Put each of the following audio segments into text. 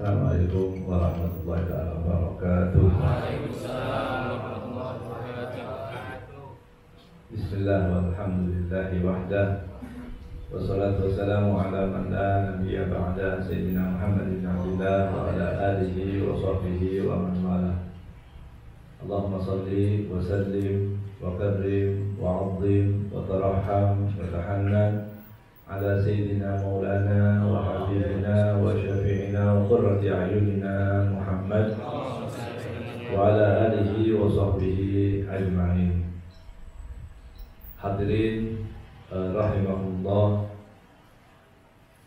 Assalamualaikum warahmatullahi wabarakatuh. Bismillah walhamdulillahi wahdah. Wassalatu wassalamu ala man la nabiyya ba'da Sayyidina Muhammad bin Abdillah wa ala alihi wa sahbihi wa man wala. Allahumma salli wa sallim wa karrim wa azim wa taraham wa tahannan ala Sayyidina Maulana wa Habibina wa Syafi'ina wa qurrati a'yunina Muhammad wa ala alihi wa sahbihi ajma'in. Hadirin rahimahullah,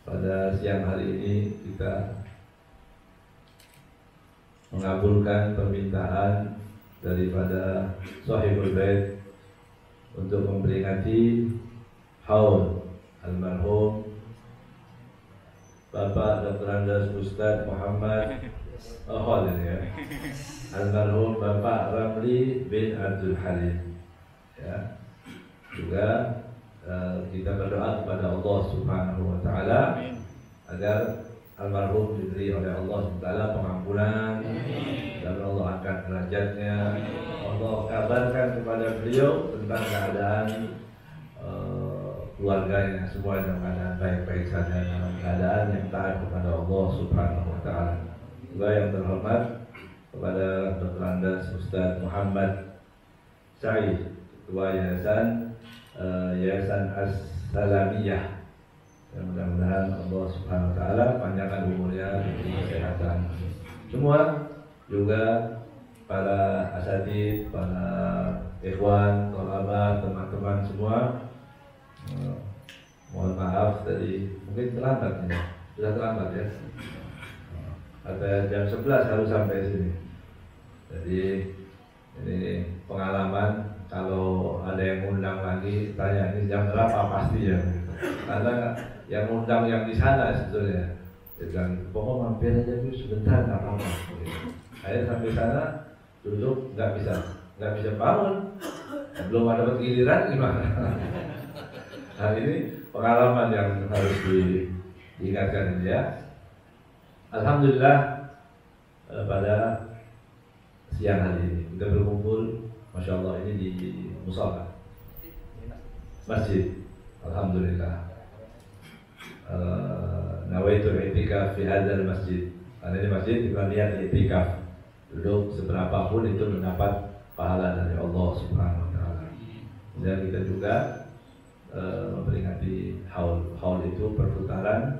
pada siang hari ini kita mengabulkan permintaan daripada Shahibul Bait untuk memperingati haul almarhum Bapak Dr. Andes Ustadz Muhammad ya, almarhum Bapak Ramli bin Abdul Halim. Ya, juga kita berdoa kepada Allah Subhanahu wa Ta'ala agar almarhum diberi oleh Allah Subhanahu wa Ta'ala pengampunan dan Allah angkat derajatnya. Allah kabarkan kepada beliau tentang keadaan keluarganya semua dalam keadaan baik-baik saja, dalam keadaan yang taat kepada Allah Subhanahu wa Ta'ala. Juga yang terhormat kepada Dr. Andes Ustadz Muhammad Said, Ketua Yayasan As-Salamiyah. Mudah-mudahan Allah Subhanahu wa Ta'ala panjangkan umurnya, diberi kesehatan. Semua juga para asatidz, para ikhwan, thalabah, teman-teman semua. Mohon maaf tadi mungkin terlambat ini. Sudah terlambat ya. Ada jam 11 harus sampai sini. Jadi ini pengalaman, kalau ada yang undang lagi tanya ini jam berapa pasti ya. Karena yang undang yang di sana sebetulnya. Jadi pokok mampir aja dulu sebentar nggak apa-apa. Saya sampai sana duduk nggak bisa bangun. Belum ada giliran gimana? Nah ini pengalaman yang harus diingatkan ini ya. Alhamdulillah pada siang hari ini kita berkumpul, Masya Allah, ini di musola masjid. Alhamdulillah. Nawaitul i'tikaf fi hadzal masjid. Karena ini masjid kita lihat i'tikaf. Duduk seberapa pun itu mendapat pahala dari Allah Subhanahu wa Ta'ala. Dan kita juga memperingati haul. Haul itu perputaran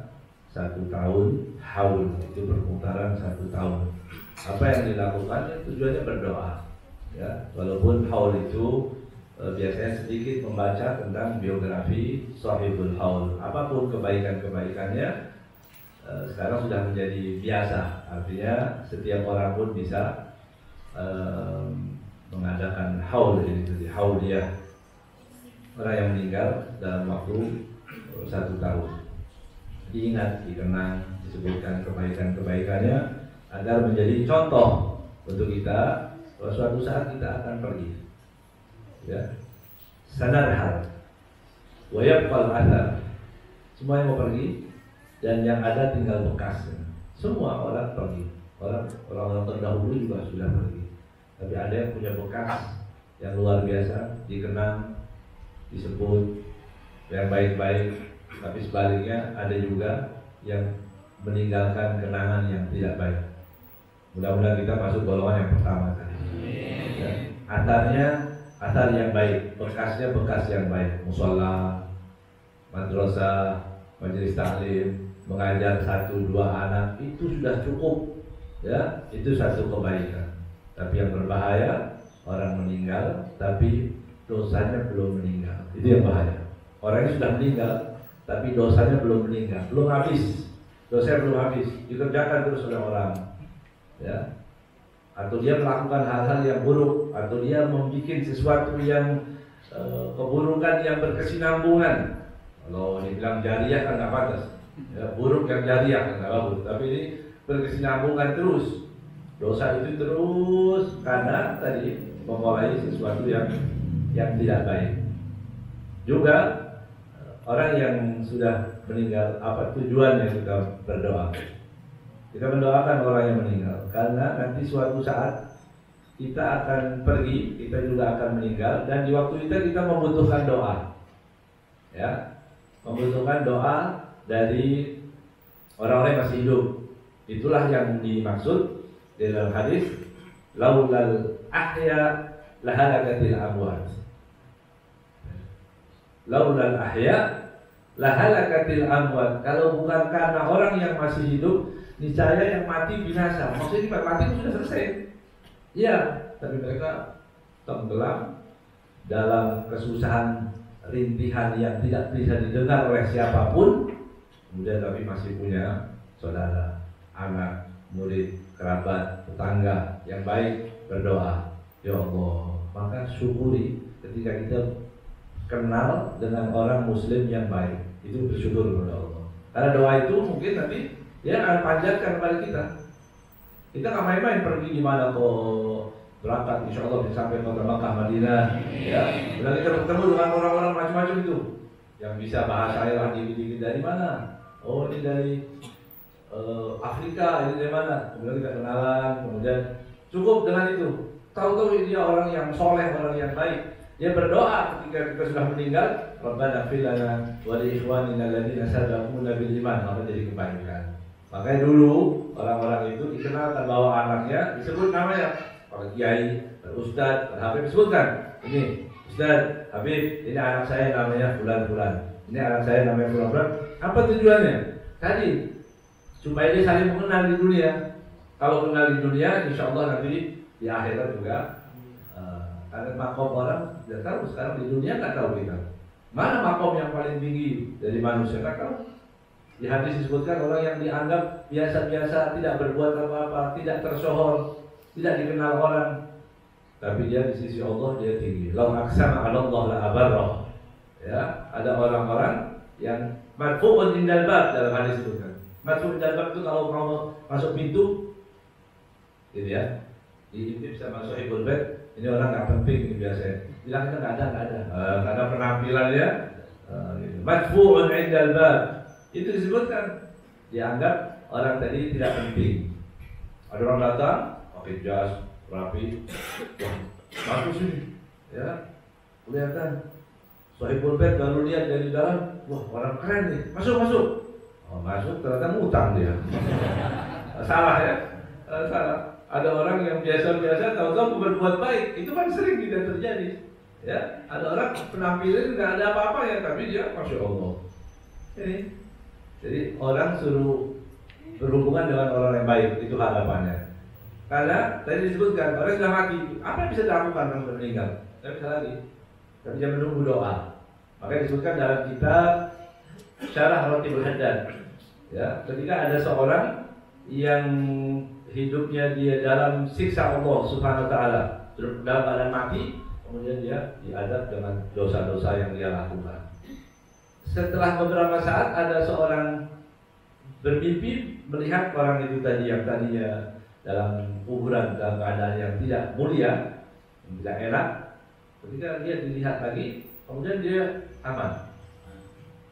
1 tahun. Haul itu perputaran 1 tahun. Apa yang dilakukan tujuannya berdoa. Ya, walaupun haul itu biasanya sedikit membaca tentang biografi Shahibul Haul. Apapun kebaikan-kebaikannya sekarang sudah menjadi biasa. Artinya setiap orang pun bisa mengadakan haul ini, jadi hauliyah. Orang yang meninggal dalam waktu 1 tahun diingat, dikenang, disebutkan kebaikan-kebaikannya agar menjadi contoh untuk kita bahwa suatu saat kita akan pergi. Ya, sadar hal, wayabqal athar. Semua yang mau pergi dan yang ada tinggal bekasnya. Semua orang pergi. Orang-orang terdahulu juga sudah pergi. Tapi ada yang punya bekas yang luar biasa, dikenang, disebut yang baik-baik. Tapi sebaliknya ada juga yang meninggalkan kenangan yang tidak baik. Mudah-mudahan kita masuk golongan yang pertama tadi. Ya, athar yang baik, bekasnya bekas yang baik. Mushola, madrasah, majelis taklim, mengajar 1-2 anak itu sudah cukup. Ya, itu satu kebaikan. Tapi yang berbahaya, orang meninggal tapi dosanya belum meninggal. Itu yang bahaya. Orangnya sudah meninggal tapi dosanya belum meninggal, belum habis. Dosanya belum habis, dikerjakan terus oleh orang. Ya. Atau dia melakukan hal-hal yang buruk, atau dia membuat sesuatu yang keburukan yang berkesinambungan. Kalau dibilang jariah kan nggak pantas. Ya, buruk yang jariah kan nggak bagus. Tapi ini berkesinambungan terus. Dosa itu terus karena tadi memulai sesuatu yang tidak baik. Juga orang yang sudah meninggal, apa tujuannya kita berdoa? Kita mendoakan orang yang meninggal karena nanti suatu saat kita akan pergi, kita juga akan meninggal, dan di waktu itu kita membutuhkan doa. Ya, membutuhkan doa dari orang-orang yang masih hidup. Itulah yang dimaksud di dalam hadis, laulal ahya lahalakatil amwat. Laulal ahya lahalakatil amwat. Kalau bukan karena orang yang masih hidup, niscaya yang mati binasa. Maksudnya mati itu sudah selesai. Iya, tapi mereka tenggelam dalam kesusahan, rintihan yang tidak bisa didengar oleh siapapun. Kemudian tapi masih punya saudara, anak, murid, kerabat, tetangga yang baik, berdoa, ya Allah, maka syukuri ketika kita kenal dengan orang muslim yang baik, itu bersyukur kepada Allah. Karena doa itu mungkin nanti dia akan panjatkan kepada kita. Kita nggak main-main pergi di mana kok, berangkat insya Allah bisa sampai kota Makkah, Madinah, ya. Dan kita bertemu dengan orang-orang macam-macam itu, yang bisa bahasa Arab dikit-dikit dari mana? Oh, ini dari Afrika, ini dari mana? Kemudian kita kenalan, kemudian cukup dengan itu. Tahu-tahu dia orang yang soleh, orang yang baik. Dia berdoa ketika kita sudah meninggal, Rabbana ighfir lana wa li ikhwanina alladziina sabaquna bil iman, maka jadi kebaikan. Makanya dulu orang-orang itu dikenalkan bahwa anaknya disebut namanya, Pak Kiai, Pak Ustadz, Pak Habib, disebutkan. Ini Ustadz, Habib, ini anak saya namanya Fulan-Fulan. Ini anak saya namanya Fulan-Fulan. Apa tujuannya? Tadi supaya dia saling mengenal di dunia. Kalau kenal di dunia, insya Allah nanti di akhirat juga. Karena makom orang tidak tahu, sekarang di dunia nggak tahu kita. Mana makom yang paling tinggi dari manusia? Nggak tahu. Di hadis disebutkan orang yang dianggap biasa-biasa, tidak berbuat apa-apa, tidak tersohor, tidak dikenal orang, tapi dia di sisi Allah dia tinggi. Lau aqsama 'ala Allah la abarrah. Ya, ada orang-orang yang madfu'un indal bab dalam hadis itu kan. Madfu'un indal bab itu kalau mau masuk pintu, gitu ya. Diintip sama sahibul bait, ini orang nggak penting ini biasanya. Bilang kita nggak ada. Karena penampilannya, gitu. Madfu'un indal bab. Itu disebutkan, dianggap orang tadi tidak penting. Ada orang datang, pakai jas, rapi, wah, bagus ini, ya, kelihatan. Sahibul bait baru lihat dari dalam, wah orang keren nih, masuk. Oh, masuk ternyata ngutang dia. Salah ya, salah. Ada orang yang biasa-biasa tahu-tahu berbuat baik, itu kan sering tidak terjadi. Ya, ada orang penampilan nggak ada apa-apa ya, tapi dia masya Allah. Ini. Jadi orang suruh berhubungan dengan orang yang baik, itu harapannya. Karena tadi disebutkan orang sudah mati, apa yang bisa dilakukan orang sudah meninggal? Tidak bisa lagi. Tapi dia menunggu doa. Makanya disebutkan dalam kitab Syarah Ratibul Haddad. Ya, ketika ada seorang yang hidupnya dia dalam siksa Allah Subhanahu Wa Taala, dalam keadaan mati, kemudian dia diadab dengan dosa-dosa yang dia lakukan. Setelah beberapa saat ada seorang bermimpi melihat orang itu tadi yang tadinya dalam kuburan dalam keadaan yang tidak mulia, yang tidak enak. Ketika dia dilihat lagi, kemudian dia aman,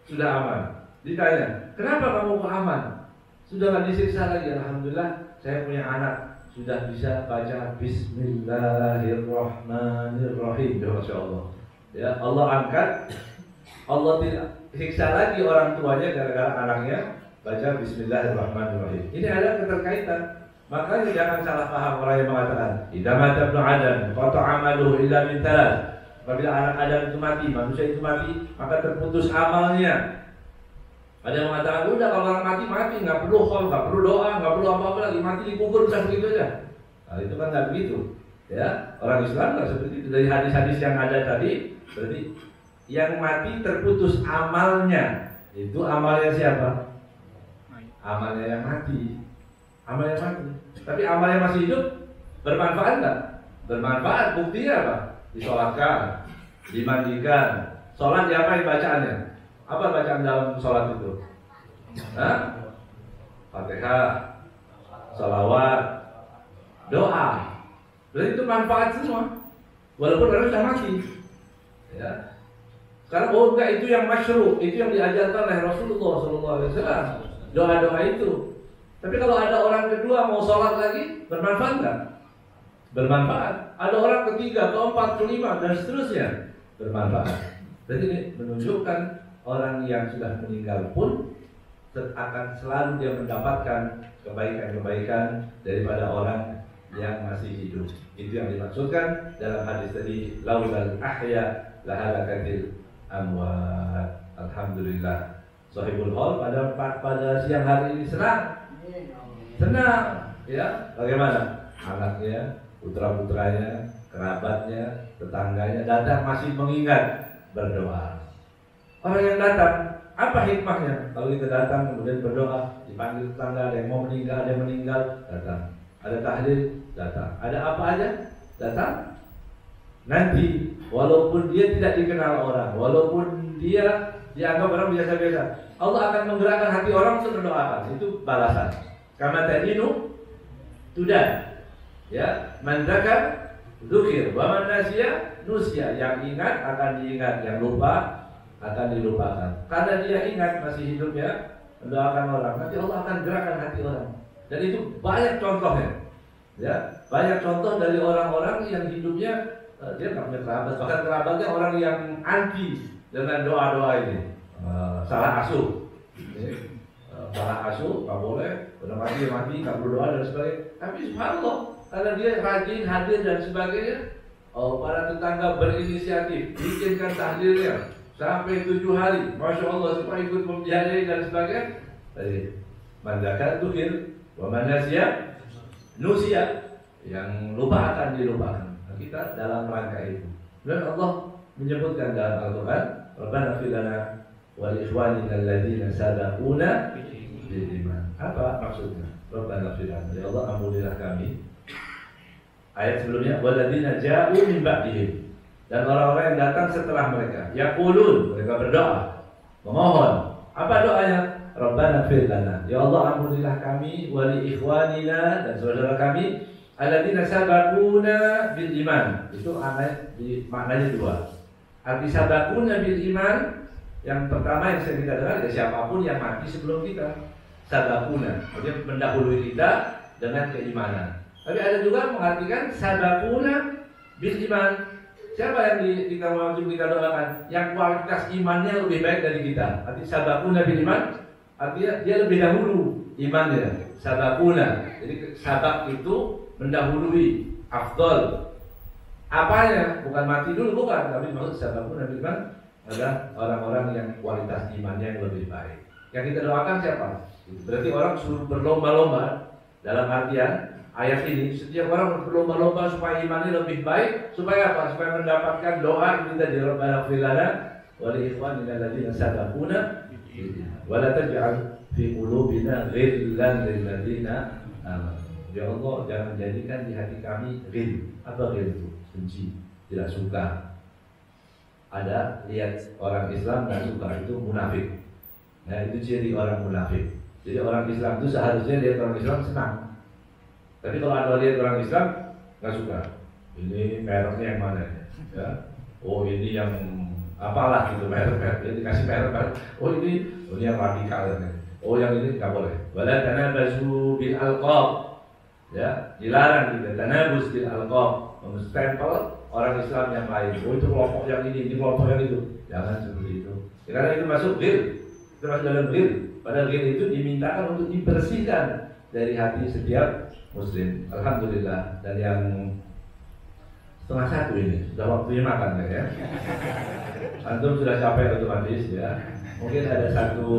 sudah aman. Ditanya, kenapa kamu kok aman? Sudah nggak disiksa lagi. Alhamdulillah, saya punya anak sudah bisa baca Bismillahirrahmanirrahim. Masya Allah. Ya, Allah angkat, Allah tidak siksa lagi orang tuanya gara-gara anaknya baca Bismillahirrahmanirrahim. Ini ada keterkaitan. Makanya jangan salah paham orang yang mengatakan idza mata ibnu adam qata'a amaluhu illa min thalath. Apabila anak Adam itu mati, manusia itu mati, maka terputus amalnya. Ada yang mengatakan udah kalau orang mati, nggak perlu khol, nggak perlu doa, nggak perlu apa-apa lagi, mati dikubur udah begitu aja. Nah, itu kan nggak begitu. Ya, orang Islam nggak seperti itu. Dari hadis-hadis yang ada tadi, berarti yang mati terputus amalnya. Itu amalnya siapa? Amalnya yang mati. Amalnya mati. Tapi amalnya masih hidup bermanfaat nggak? Bermanfaat. Buktinya apa? Disolatkan, dimandikan. Sholat diapain bacaannya? Apa bacaan dalam sholat itu? Hah? Fatihah, salawat, doa. Berarti itu manfaat semua. Walaupun orang sudah mati. Ya. Sekarang enggak, itu yang masyru', itu yang diajarkan oleh Rasulullah SAW. Doa-doa itu. Tapi kalau ada orang kedua mau sholat lagi, bermanfaat nggak? Bermanfaat. Ada orang ketiga, keempat, kelima, dan seterusnya, bermanfaat. Jadi ini menunjukkan orang yang sudah meninggal pun akan selalu dia mendapatkan kebaikan-kebaikan daripada orang yang masih hidup. Itu yang dimaksudkan dalam hadis tadi, laulal ahya lahalakatil amwat. Alhamdulillah. Sahibul Hal pada siang hari ini senang, ya. Bagaimana? Anaknya, putra-putranya, kerabatnya, tetangganya datang masih mengingat, berdoa. Orang yang datang, apa hikmahnya? Kalau kita datang kemudian berdoa, dipanggil tetangga, ada yang mau meninggal, ada yang meninggal, datang. Ada tahlil, datang. Ada apa aja, datang. Nanti walaupun dia tidak dikenal orang, walaupun dia dianggap orang biasa-biasa, Allah akan menggerakkan hati orang untuk berdoakan. Itu balasan. Kama tadinu tudan. Ya, man dzakar dzukir, wa man nasiya nusya. Yang ingat akan diingat, yang lupa akan dilupakan. Karena dia ingat masih hidupnya mendoakan orang, nanti Allah akan gerakkan hati orang. Dan itu banyak contohnya. Ya, banyak contoh dari orang-orang yang hidupnya dia nggak punya kerabat, bahkan kerabatnya orang yang anti dengan doa-doa ini. Salah asuh, salah asuh, nggak boleh, udah mati, nggak berdoa dan sebagainya. Tapi subhanallah, karena dia rajin hadir dan sebagainya, para tetangga berinisiatif, bikinkan tahlilnya sampai 7 hari, masya Allah, supaya ikut membiayai dan sebagainya. Tadi, mandakan tuhil, wa manasya, nusia, yang lupa akan dilupakan. Nah, kita dalam rangka itu. Dan Allah menyebutkan dalam Al-Quran, Rabbana fir lana wa li ikhwanina alladziina sabaquna bil iman. Apa maksudnya? Rabbana fir lana, ya Allah ampunilah kami. Ayat sebelumnya, walladzina ja'u min ba'dihim, dan orang-orang yang datang setelah mereka, yaqulun, mereka berdoa, memohon. Apa doanya? Rabbana fir lana, ya Allah ampunilah kami, wa li ikhwanina, dan saudara kami, alladzina sabaquna bil iman. Itu maknanya dua. Arti sabaquna bil iman, yang pertama yang saya kita dengar, ya siapapun yang mati sebelum kita. Sabaquna, artinya mendahului kita dengan keimanan. Tapi ada juga mengartikan sabaquna bil iman. Siapa yang kita doakan? Yang kualitas imannya lebih baik dari kita. Arti sabaquna bil iman, artinya dia lebih dahulu imannya. Sabaquna. Jadi sabaq itu mendahului, afdal. Apanya? Bukan mati dulu, bukan. Tapi maksud sabaquna bil iman adalah orang-orang yang kualitas imannya yang lebih baik. Yang kita doakan siapa? Berarti orang suruh berlomba-lomba. Dalam artian ayat ini, setiap orang berlomba-lomba supaya imannya lebih baik. Supaya apa? Supaya mendapatkan doa kita di Rabbana fir lana wa li ikhwanina alladziina sabaquna wa la taj'al fi qulubina ghillan lil ladziina amanu. Ya Allah, jangan jadikan di hati kami ghil. Apa ghil itu? Benci, tidak suka. Ada lihat orang Islam dan suka, itu munafik. Nah, itu ciri orang munafik. Jadi orang Islam itu seharusnya lihat orang Islam senang. Tapi kalau ada lihat orang Islam nggak suka, ini mereknya yang mana ya? Oh ini yang apalah gitu merek, jadi dikasih merek. Oh ini yang radikal ya. Oh yang ini nggak boleh. Wala tanabazu bil alqab, ya dilarang kita tanabuz bil alqab, menstempel orang Islam yang lain. Oh itu kelompok yang ini kelompok yang itu. Jangan seperti itu. Ya, karena itu masuk ghil, itu masuk dalam ghil. Padahal ghil itu dimintakan untuk dibersihkan dari hati setiap Muslim. Alhamdulillah. Dan yang 12:30 ini sudah waktunya makan ya. Antum sudah capek otomatis ya. Mungkin ada satu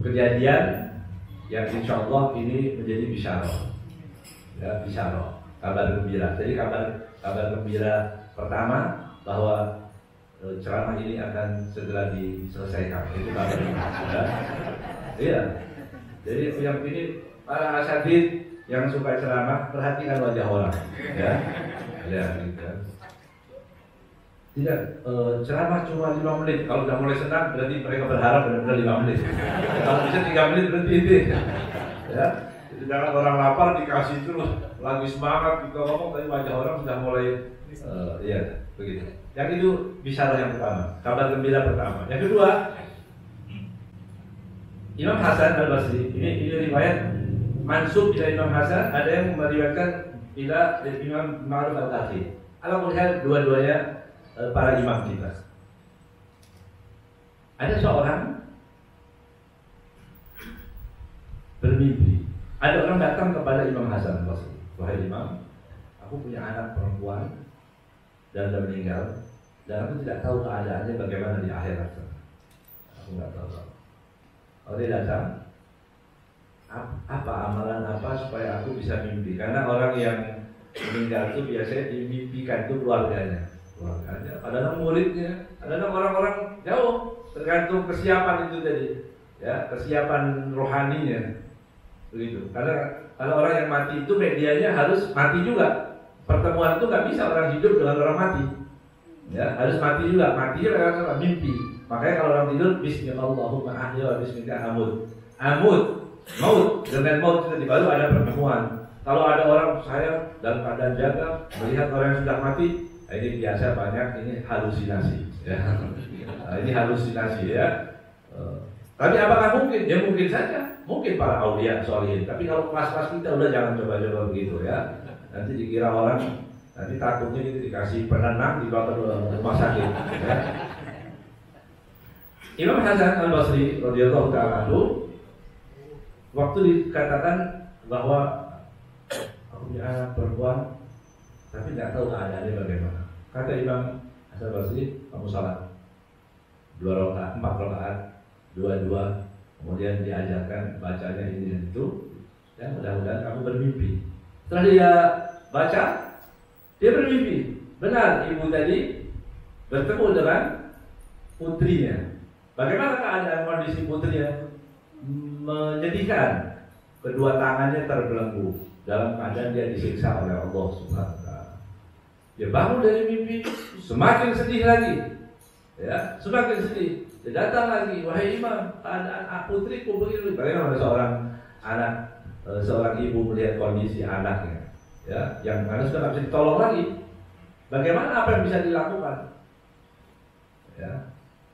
kejadian yang insya Allah ini menjadi bisyarah. Ya, bisyarah, kabar gembira. Jadi kabar gembira pertama bahwa ceramah ini akan segera diselesaikan. Itu kabar gembira. Iya. Jadi yang ini para asatidz yang suka ceramah, perhatikan wajah orang. Ya, gitu. Tidak, ceramah cuma 5 menit. Kalau sudah mulai senang, berarti mereka berharap benar-benar 5 menit. Kalau bisa 3 menit berhenti itu. Ya, jadi jangan orang lapar dikasih terus lagi semangat kita ngomong, tapi wajah orang sudah mulai, ya begitu. Yang itu bisyarah yang pertama, kabar gembira pertama. Yang kedua, Imam Hasan Al-Basri ini riwayat mansub ila Imam Hasan, ada yang meriwayatkan ila Imam Ma'ruf al-Qarhi. Alhamdulillah dua-duanya para imam kita. Ada seorang bermimpi. Ada orang datang kepada Imam Hasan al-Basri. Wahai Imam, aku punya anak perempuan dan sudah meninggal, dan aku tidak tahu keadaannya bagaimana di akhirat sana. Aku nggak tahu. Kalau dia datang, apa amalan apa supaya aku bisa mimpi? Karena orang yang meninggal itu biasanya dimimpikan itu keluarganya. Ada muridnya, ada orang-orang jauh, tergantung kesiapan itu tadi, ya, kesiapan rohaninya, begitu. Karena kalau orang yang mati itu medianya harus mati juga. Pertemuan itu nggak bisa orang hidup dengan orang mati, ya, harus mati juga. Matinya lewat mimpi. Makanya kalau orang tidur, Bismillahirrahmanirrahim, ahya wa bismika amut, maut, dengan maut itu baru ada pertemuan. Kalau ada orang saya dalam keadaan jaga melihat orang yang sudah mati, ini biasa banyak ini halusinasi, ya. Ini halusinasi, ya. Tapi apakah mungkin? Ya mungkin saja, mungkin para aulia sholihin. Tapi kalau kelas-kelas kita udah jangan coba-coba begitu, ya. Nanti dikira orang, nanti takutnya itu dikasih penenang dibawa ke rumah sakit, ya. Imam Hasan al-Basri radhiyallahu ta'ala anhu waktu dikatakan bahwa aku punya anak perempuan tapi tidak tahu keadaannya bagaimana. Kata Imam Hasan al-Basri, kamu salat 2 rakaat, 4 rakaat, 2, kemudian diajarkan bacanya ini dan itu, dan mudah-mudahan kamu bermimpi. Setelah dia baca, dia bermimpi. Benar, ibu tadi bertemu dengan putrinya. Bagaimana keadaan kondisi putrinya? Menyedihkan. Kedua tangannya terbelenggu dalam keadaan dia disiksa oleh Allah Subhanahu wa taala. Dia bangun dari mimpi, semakin sedih lagi. Ya, semakin sedih. Dia datang lagi, wahai Imam, keadaan putriku begini. Bagaimana seorang anak, seorang ibu melihat kondisi anaknya, ya, yang karena sudah tidak bisa ditolong lagi. Bagaimana apa yang bisa dilakukan? Ya,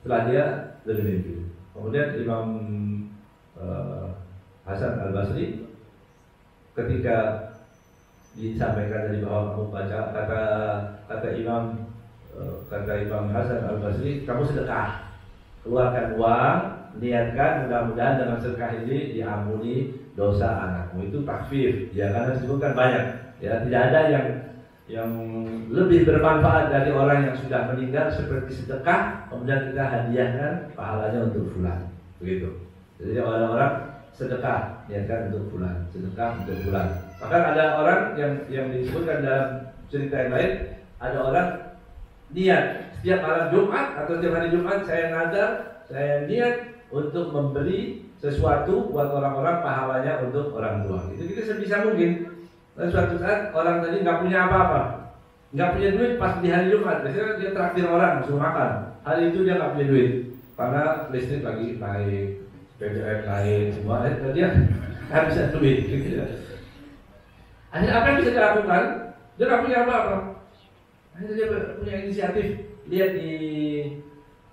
setelah dia bermimpi. Kemudian Imam Hasan al-Basri ketika disampaikan dari bawah kamu baca kata Imam Hasan al-Basri, kamu sedekah, keluarkan uang, niatkan mudah-mudahan dengan sedekah ini diampuni dosa anakmu. Itu takfir, ya, karena disebutkan banyak, ya, tidak ada yang lebih bermanfaat dari orang yang sudah meninggal seperti sedekah, kemudian kita hadiahkan pahalanya untuk fulan, begitu. Jadi orang-orang sedekah, niatkan untuk fulan, sedekah untuk fulan. Bahkan ada orang yang disebutkan dalam cerita yang lain, ada orang niat setiap malam Jumat atau setiap hari Jumat saya nazar, saya niat untuk memberi sesuatu buat orang-orang, pahalanya untuk orang tua. Itu kita sebisa mungkin. Dan suatu saat orang tadi nggak punya apa-apa, nggak punya duit pas di hari Jumat. Biasanya dia traktir orang suruh makan. Hari itu dia nggak punya duit karena listrik lagi naik, BBM naik, semua. Dia habisan duit. Gitu. Akhirnya apa yang bisa dilakukan? Dia nggak punya apa-apa. Akhirnya dia punya inisiatif. Lihat di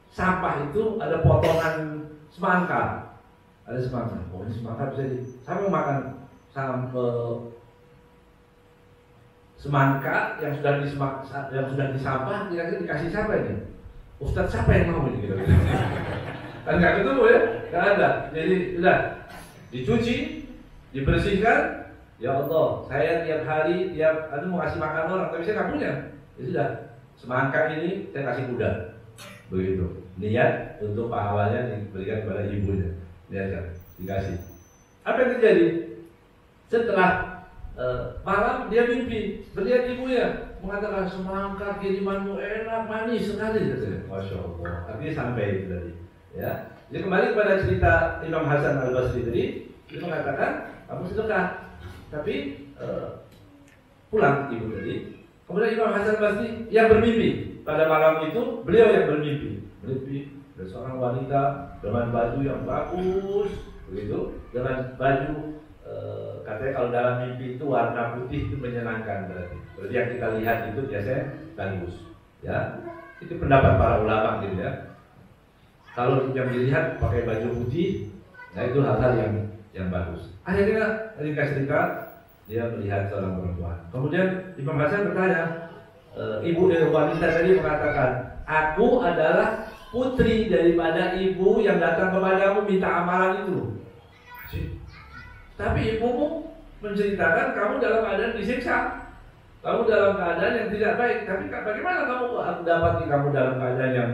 sampah itu ada potongan semangka, ada semangka. Oh, ini semangka bisa saya mau makan sampai semangka yang sudah disampah, kira-kira dikasih siapa ini? Ustadz siapa yang mau ini? Kira-kira. Kan nggak ketemu, ya, nggak ada. Jadi sudah dicuci, dibersihkan. Ya Allah, saya tiap hari mau kasih makan orang, tapi saya nggak punya. Ya sudah, semangka ini saya kasih kuda, begitu. Niat untuk pahalanya diberikan kepada ibunya. Niatkan, dikasih. Apa yang terjadi? Setelah malam dia mimpi melihat ibunya mengatakan, semangka kirimanmu enak, manis sekali, katanya. Masya Allah. Artinya sampai itu tadi, ya. Jadi kembali kepada cerita Imam Hasan al-Basri tadi, dia mengatakan kamu sedekah, tapi pulang ibu tadi. Kemudian Imam Hasan al-Basri yang bermimpi pada malam itu, beliau yang bermimpi ada seorang wanita dengan baju yang bagus, begitu, dengan baju katanya kalau dalam mimpi itu warna putih itu menyenangkan, berarti yang kita lihat itu biasanya bagus, ya. Itu pendapat para ulama gitu, ya. Kalau yang dilihat pakai baju putih, nah itu hal-hal yang bagus. Akhirnya ringkas singkat dia melihat seorang perempuan. Kemudian Imam Hasan bertanya, ibu dari wanita tadi mengatakan, aku adalah putri daripada ibu yang datang kepadamu minta amalan itu. Tapi ibumu menceritakan kamu dalam keadaan disiksa, kamu dalam keadaan yang tidak baik. Tapi bagaimana kamu dapati kamu dalam keadaan yang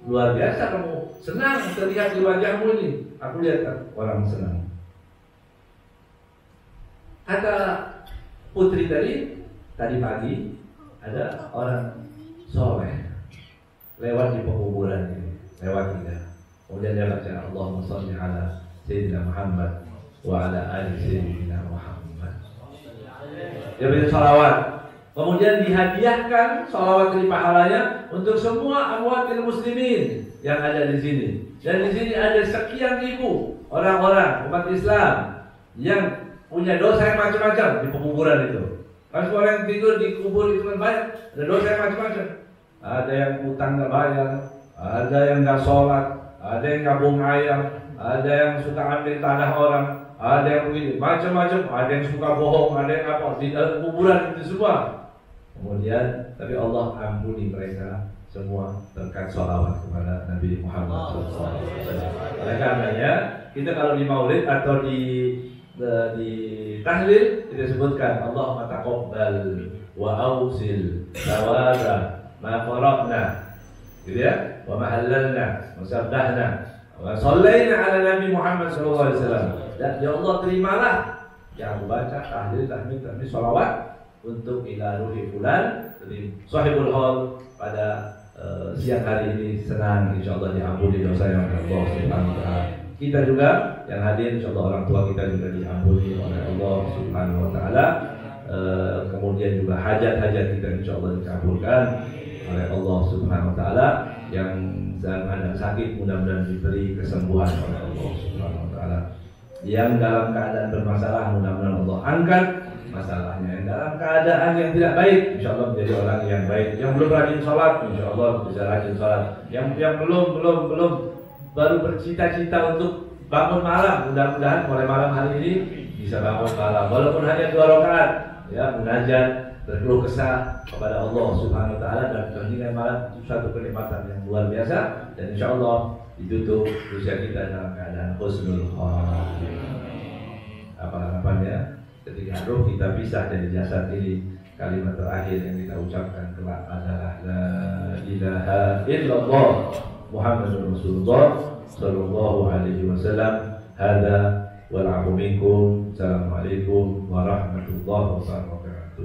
luar biasa, kamu senang terlihat di wajahmu ini. Aku lihat orang senang. Kata putri tadi pagi ada orang soleh lewat di pekuburan ini, lewat kita. Kemudian dia baca Allahumma sholli ala Sayyidina Muhammad wa ala ali Sayyidina Muhammad. Dia baca salawat. Kemudian dihadiahkan salawat dari pahalanya untuk semua amwatil muslimin yang ada di sini. Dan di sini ada sekian ribu orang-orang umat Islam yang punya dosa yang macam-macam di pekuburan itu. Kan semua orang yang tidur di kubur itu kan banyak, ada dosa yang macam-macam. Ada yang utang nggak bayar, ada yang nggak sholat, ada yang gabung ayam, ada yang suka ambil tanah orang, ada yang begini, macam-macam, ada yang suka bohong, ada yang apa di dalam kuburan itu semua. Kemudian, tapi Allah ampuni mereka semua berkat sholawat kepada Nabi Muhammad SAW. Oleh karenanya, kita kalau di maulid atau di tahlil kita sebutkan Allahumma taqabbal wa awsil tawada ma faraqna, gitu ya, wa mahallalna wa sabbahna wa sallaina ala Nabi Muhammad SAW. Dan ya Allah terimalah yang aku baca tahlil, tahmid, sholawat untuk ila ruhi fulan dari sahibul hal pada siang hari ini, senang insyaallah diampuni dosa yang Allah Subhanahu wa taala. Kita juga yang hadir insyaallah orang tua kita juga diampuni oleh Allah Subhanahu wa taala. Kemudian juga hajat-hajat kita insyaallah dikabulkan oleh Allah Subhanahu wa taala. Yang sedang ada sakit mudah-mudahan diberi kesembuhan oleh Allah Subhanahu wa taala. Yang dalam keadaan bermasalah mudah-mudahan Allah angkat masalahnya. Yang dalam keadaan yang tidak baik insyaallah menjadi orang yang baik. Yang belum rajin sholat insyaallah bisa rajin sholat. Yang belum baru bercita-cita untuk bangun malam, mudah-mudahan mulai malam hari ini bisa bangun malam walaupun hanya 2 rakaat ya, munajat, berkeluh kesah kepada Allah Subhanahu wa taala, dan keheningan malam itu suatu kenikmatan yang luar biasa. Dan insyaallah ditutup usia kita dalam keadaan husnul khatimah. Apa harapannya ketika roh kita pisah dari jasad ini, kalimat terakhir yang kita ucapkan kelak adalah la ilaha illallah Muhammadur Rasulullah sallallahu alaihi wasallam. Hada wal 'afwu minkum. Assalamualaikum warahmatullahi wabarakatuh.